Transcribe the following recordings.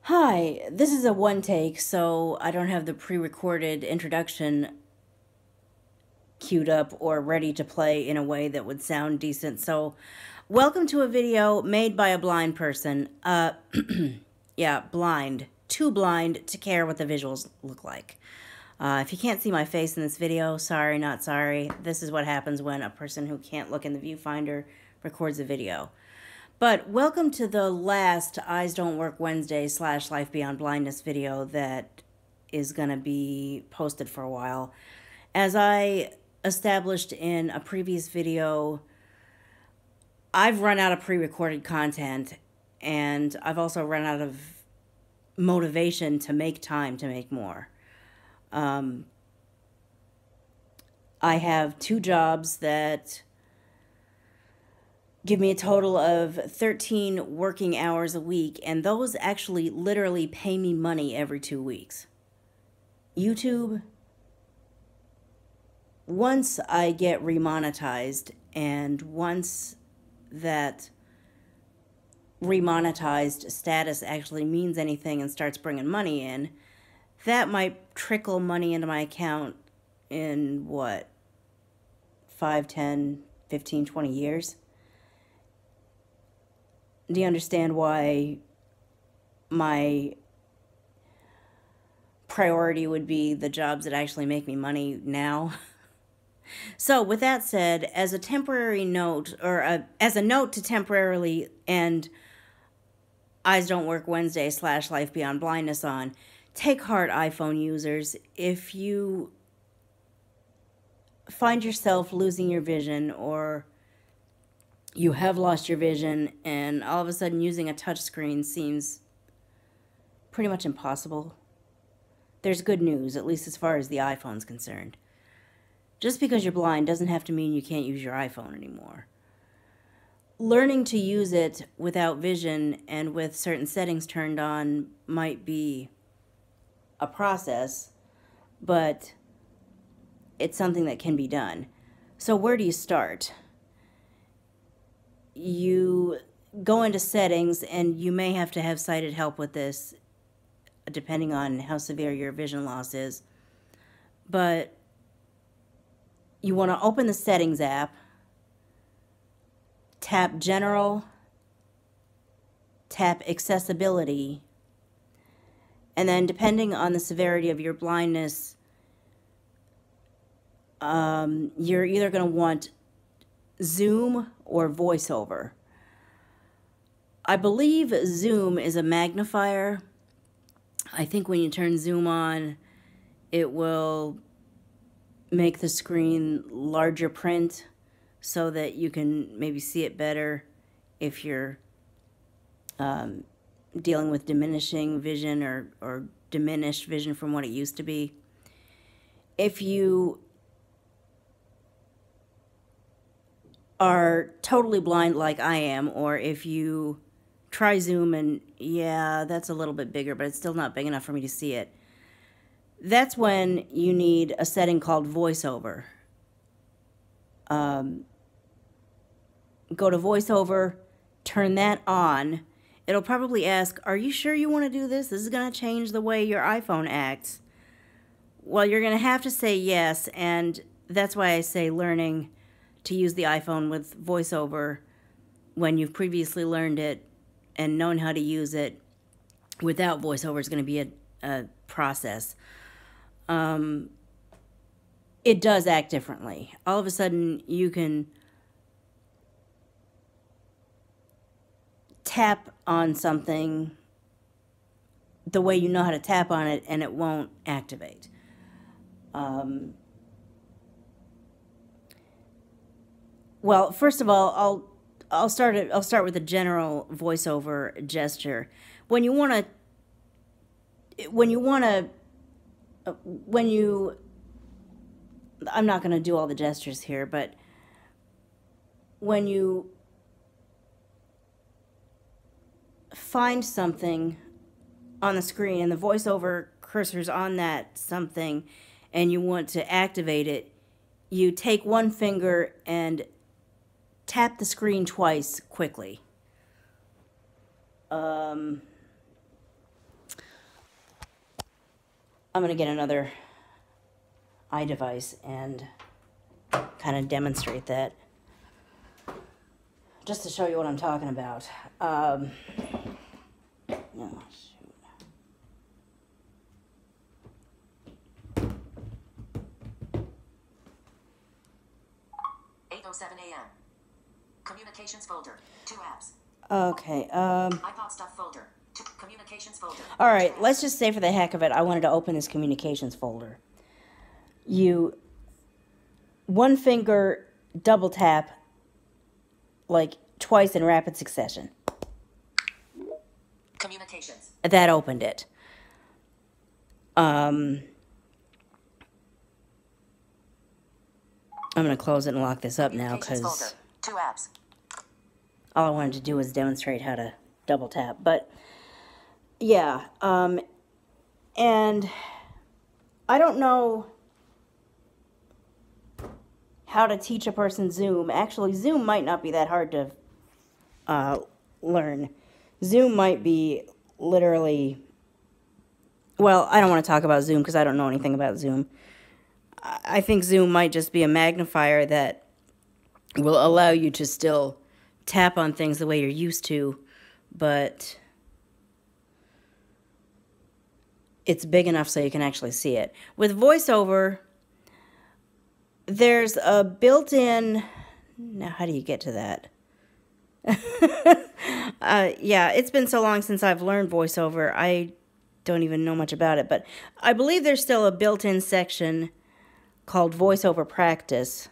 Hi, this is a one take, so I don't have the pre-recorded introduction queued up or ready to play in a way that would sound decent. So, welcome to a video made by a blind person. Yeah, blind. Too blind to care what the visuals look like. If you can't see my face in this video, sorry, not sorry. This is what happens when a person who can't look in the viewfinder records a video. But welcome to the last Eyes Don't Work Wednesday / Life Beyond Blindness video that is going to be posted for a while. As I established in a previous video, I've run out of pre-recorded content, and I've also run out of motivation to make time to make more. I have 2 jobs that give me a total of 13 working hours a week, and those actually literally pay me money every 2 weeks. YouTube, once I get remonetized, and once that remonetized status actually means anything and starts bringing money in, that might trickle money into my account in what, 5, 10, 15, 20 years? Do you understand why my priority would be the jobs that actually make me money now? So with that said, as a temporary note, or as a note to temporarily end Eyes Don't Work Wednesday / Life Beyond Blindness on, take heart, iPhone users. If you find yourself losing your vision, or you have lost your vision, and all of a sudden using a touchscreen seems pretty much impossible, there's good news, at least as far as the iPhone's concerned. Just because you're blind doesn't have to mean you can't use your iPhone anymore. Learning to use it without vision and with certain settings turned on might be a process, but it's something that can be done. So where do you start? You go into settings, and you may have to have sighted help with this depending on how severe your vision loss is. But you want to open the settings app, tap general, tap accessibility, and then depending on the severity of your blindness, you're either going to want zoom or voiceover. I believe zoom is a magnifier. I think when you turn zoom on, it will make the screen larger print so that you can maybe see it better if you're dealing with diminishing vision or diminished vision from what it used to be. If you are totally blind like I am, or if you try zoom and yeah, that's a little bit bigger, but it's still not big enough for me to see it, that's when you need a setting called voiceover. Go to voiceover, turn that on. It'll probably ask, are you sure you want to do this? This is going to change the way your iPhone acts. Well, you're going to have to say yes, and that's why I say learning to use the iPhone with voiceover when you've previously learned it and known how to use it without voiceover is going to be a process. It does act differently. All of a sudden, you can tap on something the way you know how to tap on it, and it won't activate. Well, first of all, I'll start with a general voiceover gesture. When you I'm not going to do all the gestures here, but when you find something on the screen and the voiceover cursor's on that something and you want to activate it, you take one finger and tap the screen twice quickly. I'm going to get another iDevice and kind of demonstrate that, just to show you what I'm talking about. Oh, shoot. a.m. Communications folder. 2 apps. Okay. iPod stuff folder. Communications folder. All right. Let's just say for the heck of it, I wanted to open this communications folder. You one finger double tap like twice in rapid succession. Communications. That opened it. I'm going to close it and lock this up now because 2 apps. all I wanted to do was demonstrate how to double tap. But yeah, and I don't know how to teach a person Zoom. Actually, Zoom might not be that hard to learn. Zoom might be literally, well, I don't want to talk about Zoom because I don't know anything about Zoom. I think Zoom might just be a magnifier that will allow you to still tap on things the way you're used to, but it's big enough so you can actually see it. With VoiceOver, there's a built-in... Now, how do you get to that? Yeah, it's been so long since I've learned VoiceOver, I don't even know much about it, but I believe there's still a built-in section called VoiceOver Practice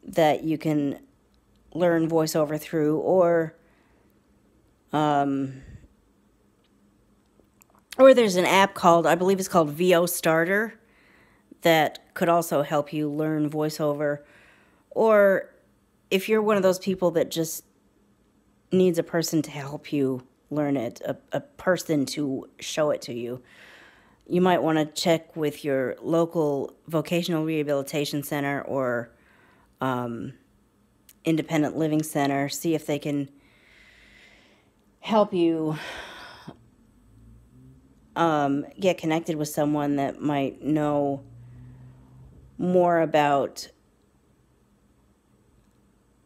that you can learn VoiceOver through, or there's an app called, I believe it's called VO Starter, that could also help you learn VoiceOver. Or if you're one of those people that just needs a person to help you learn it, a person to show it to you, you might want to check with your local vocational rehabilitation center or independent living center, see if they can help you get connected with someone that might know more about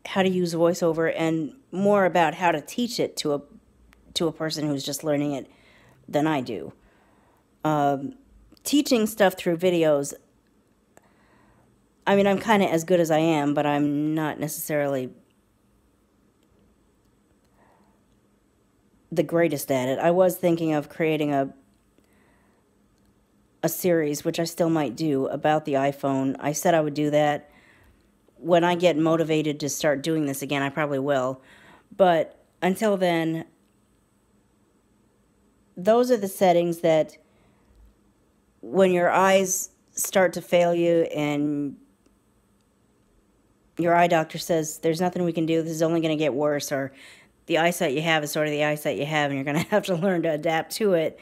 how to use VoiceOver and more about how to teach it to a person who's just learning it than I do. Teaching stuff through videos, I mean, I'm kind of as good as I am, but I'm not necessarily the greatest at it. I was thinking of creating a series, which I still might do, about the iPhone. I said I would do that. When I get motivated to start doing this again, I probably will. But until then, those are the settings that when your eyes start to fail you and your eye doctor says, there's nothing we can do, this is only going to get worse, or the eyesight you have is sort of the eyesight you have and you're going to have to learn to adapt to it.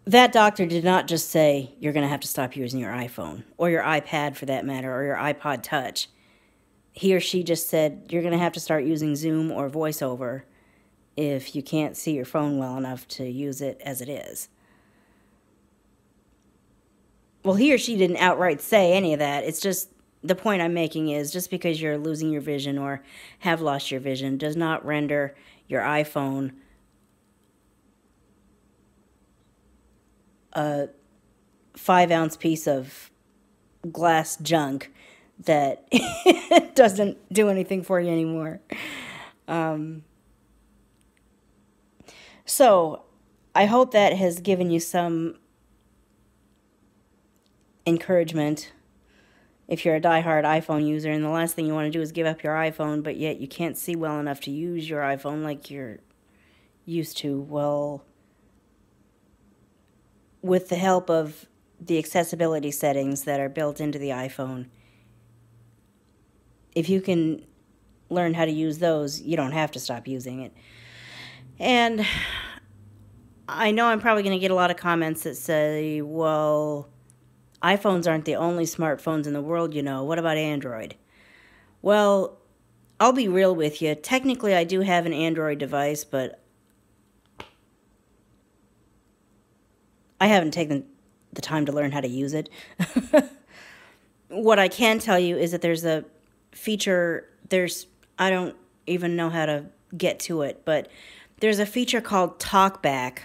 That doctor did not just say, you're going to have to stop using your iPhone, or your iPad for that matter, or your iPod Touch. He or she just said, you're going to have to start using Zoom or VoiceOver if you can't see your phone well enough to use it as it is. Well, he or she didn't outright say any of that. It's just, the point I'm making is, just because you're losing your vision or have lost your vision does not render your iPhone a 5-ounce piece of glass junk that doesn't do anything for you anymore. So, I hope that has given you some encouragement if you're a diehard iPhone user and the last thing you want to do is give up your iPhone, but yet you can't see well enough to use your iPhone like you're used to. Well, with the help of the accessibility settings that are built into the iPhone, if you can learn how to use those, you don't have to stop using it. And I know I'm probably going to get a lot of comments that say, well, iPhones aren't the only smartphones in the world, you know. What about Android? Well, I'll be real with you. Technically, I do have an Android device, but I haven't taken the time to learn how to use it. What I can tell you is that there's a feature, I don't even know how to get to it, but there's a feature called TalkBack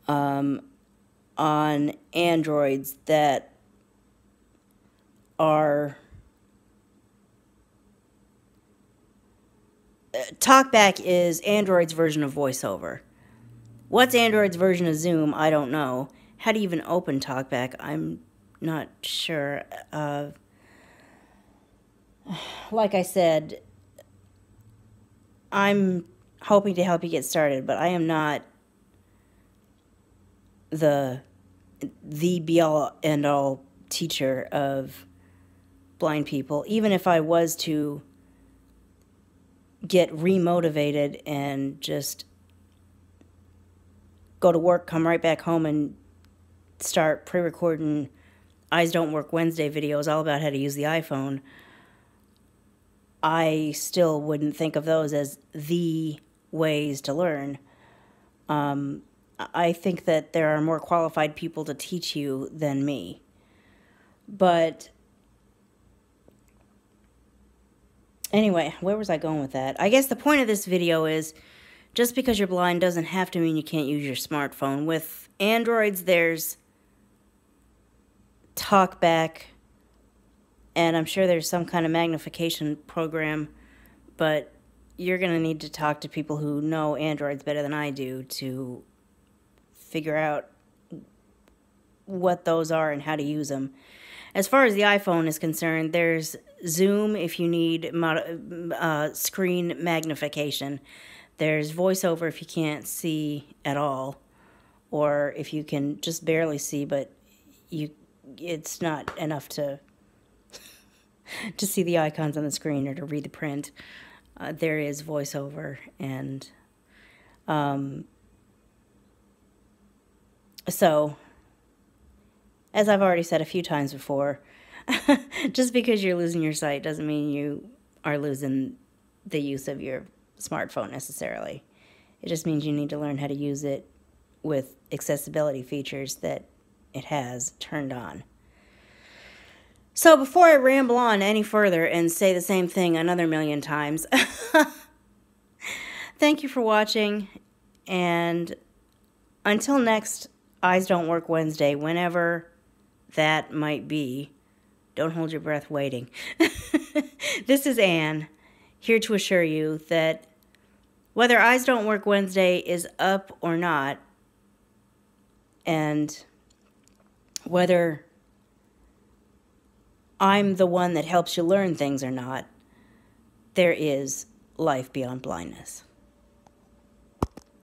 on Androids that are... TalkBack is Android's version of VoiceOver. What's Android's version of Zoom? I don't know. How do you even open TalkBack? I'm not sure. Like I said, I'm hoping to help you get started, but I am not the be-all, end-all teacher of blind people. Even if I was to get remotivated and just go to work, come right back home, and start pre-recording Eyes Don't Work Wednesday videos all about how to use the iPhone, I still wouldn't think of those as the ways to learn. I think that there are more qualified people to teach you than me. But anyway, where was I going with that? I guess the point of this video is, just because you're blind doesn't have to mean you can't use your smartphone. With Androids, there's TalkBack, and I'm sure there's some kind of magnification program, but you're going to need to talk to people who know Androids better than I do to figure out what those are and how to use them. As far as the iPhone is concerned, there's Zoom if you need screen magnification. There's VoiceOver if you can't see at all, or if you can just barely see, but it's not enough to see the icons on the screen or to read the print. There is VoiceOver, and so, as I've already said a few times before, just because you're losing your sight doesn't mean you are losing the use of your smartphone necessarily. It just means you need to learn how to use it with accessibility features that it has turned on. So before I ramble on any further and say the same thing another million times, thank you for watching, and until next Eyes Don't Work Wednesday, whenever that might be, don't hold your breath waiting. This is Anne, here to assure you that whether Eyes Don't Work Wednesday is up or not, and whether I'm the one that helps you learn things or not, there is life beyond blindness.